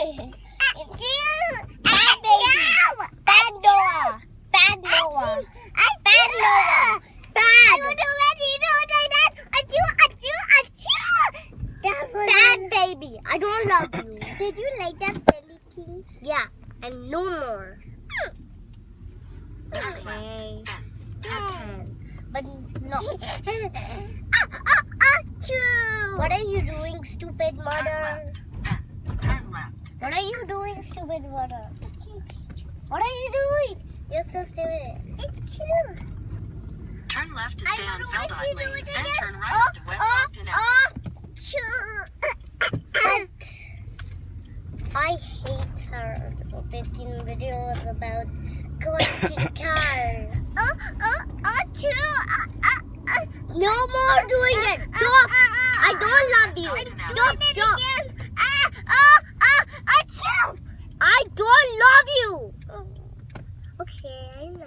It's you. Bad baby. Bad Noah. Bad Noah. Bad Noah. Bad. Bad baby. I don't love you. Did you like that silly thing? Yeah, and no more. Okay. But no. What are you doing, stupid mother? What are you doing, stupid mother? What are you doing? You're so stupid. It's you. Turn left to stay on know what Feldine you do Lane, it then again. turn right onto West Ogden Avenue. But I hate her making videos about going to the car. No more doing it. Stop. I don't love you. Stop. Stop. I don't love you. Okay.